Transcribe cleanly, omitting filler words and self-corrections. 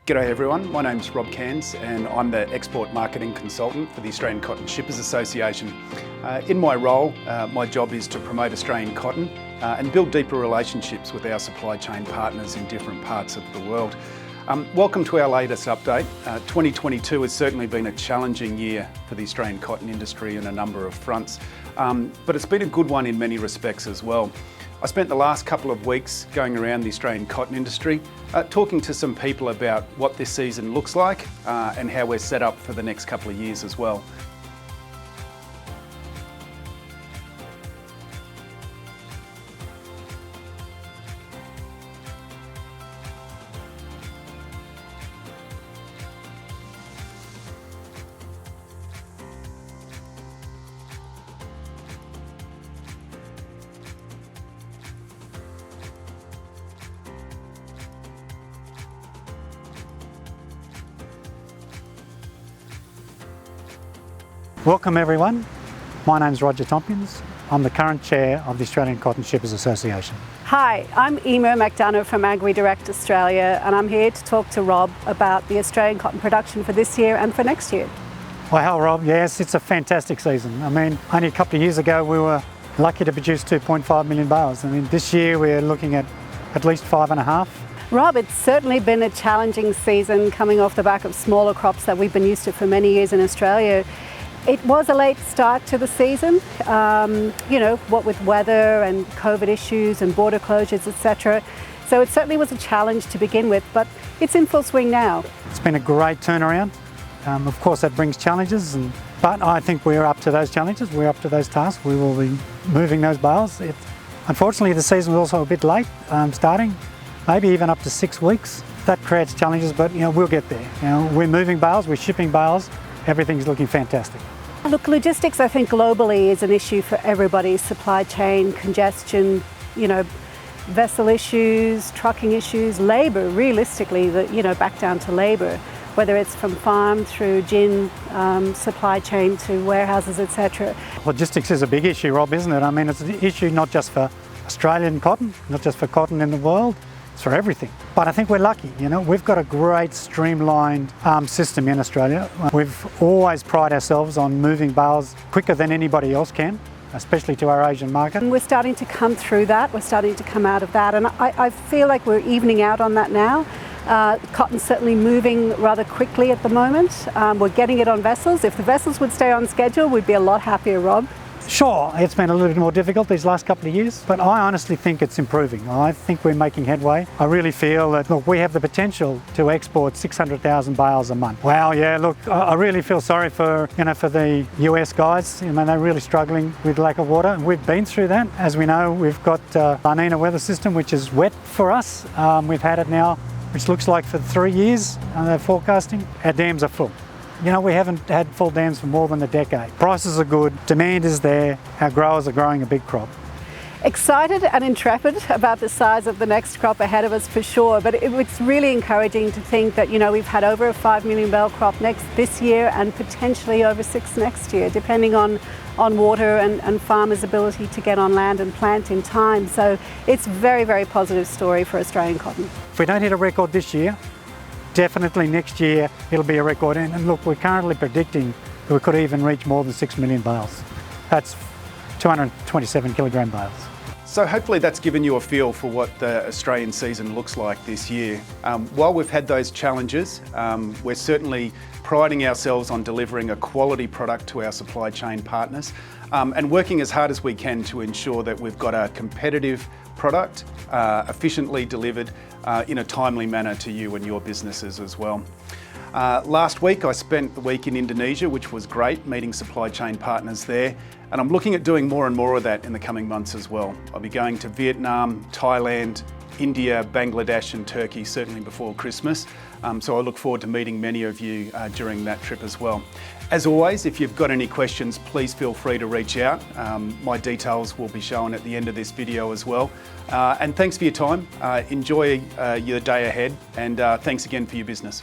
G'day everyone, my name's Rob Cairns and I'm the Export Marketing Consultant for the Australian Cotton Shippers Association. In my role, my job is to promote Australian cotton and build deeper relationships with our supply chain partners in different parts of the world. Welcome to our latest update. 2022 has certainly been a challenging year for the Australian cotton industry on a number of fronts, but it's been a good one in many respects as well. I spent the last couple of weeks going around the Australian cotton industry, talking to some people about what this season looks like and how we're set up for the next couple of years as well. Welcome everyone, my name's Roger Tompkins. I'm the current chair of the Australian Cotton Shippers Association. Hi, I'm Emma McDonough from Agri Direct Australia and I'm here to talk to Rob about the Australian cotton production for this year and for next year. Well, Rob, yes, it's a fantastic season. I mean, only a couple of years ago we were lucky to produce 2.5 million bales. I mean, this year we're looking at least 5.5. Rob, it's certainly been a challenging season coming off the back of smaller crops that we've been used to for many years in Australia. It was a late start to the season, what with weather and COVID issues and border closures, etc. So it certainly was a challenge to begin with, but it's in full swing now. It's been a great turnaround. Of course that brings challenges, but I think we're up to those challenges, we're up to those tasks. We will be moving those bales. Unfortunately the season was also a bit late starting, maybe even up to 6 weeks. That creates challenges, but we'll get there. We're moving bales, we're shipping bales, everything's looking fantastic. Look, logistics I think globally is an issue for everybody. Supply chain, congestion, vessel issues, trucking issues, labour, realistically, back down to labour, whether it's from farm through gin, supply chain to warehouses, etc. Logistics is a big issue, Rob, isn't it? I mean, it's an issue not just for Australian cotton, not just for cotton in the world, it's for everything. But I think we're lucky, we've got a great streamlined system in Australia. We've always prided ourselves on moving bales quicker than anybody else can, especially to our Asian market. And we're starting to come through that, we're starting to come out of that, and I feel like we're evening out on that now. Cotton's certainly moving rather quickly at the moment. We're getting it on vessels. If the vessels would stay on schedule, we'd be a lot happier, Rob. Sure, it's been a little bit more difficult these last couple of years, but I honestly think it's improving. I think we're making headway. I really feel that, look, we have the potential to export 600,000 bales a month. Wow, yeah, look, I really feel sorry for, for the US guys. They're really struggling with lack of water. We've been through that. As we know, we've got La Nina weather system, which is wet for us. We've had it now, which looks like for 3 years, they're forecasting. Our dams are full. We haven't had full dams for more than a decade. Prices are good, demand is there, our growers are growing a big crop. Excited and intrepid about the size of the next crop ahead of us for sure, but it's really encouraging to think that we've had over a 5 million bale crop this year and potentially over 6 next year, depending on water and farmers' ability to get on land and plant in time. So it's a very, very positive story for Australian cotton. If we don't hit a record this year, definitely next year it'll be a record, and look, we're currently predicting that we could even reach more than 6 million bales. That's 227 kilogram bales. So hopefully that's given you a feel for what the Australian season looks like this year. While we've had those challenges, we're certainly priding ourselves on delivering a quality product to our supply chain partners and working as hard as we can to ensure that we've got a competitive product, efficiently delivered in a timely manner to you and your businesses as well. Last week I spent the week in Indonesia, which was great, meeting supply chain partners there, and I'm looking at doing more and more of that in the coming months as well. I'll be going to Vietnam, Thailand, India, Bangladesh and Turkey, certainly before Christmas. So I look forward to meeting many of you during that trip as well. As always, if you've got any questions, please feel free to reach out. My details will be shown at the end of this video as well. And thanks for your time. Enjoy your day ahead, and thanks again for your business.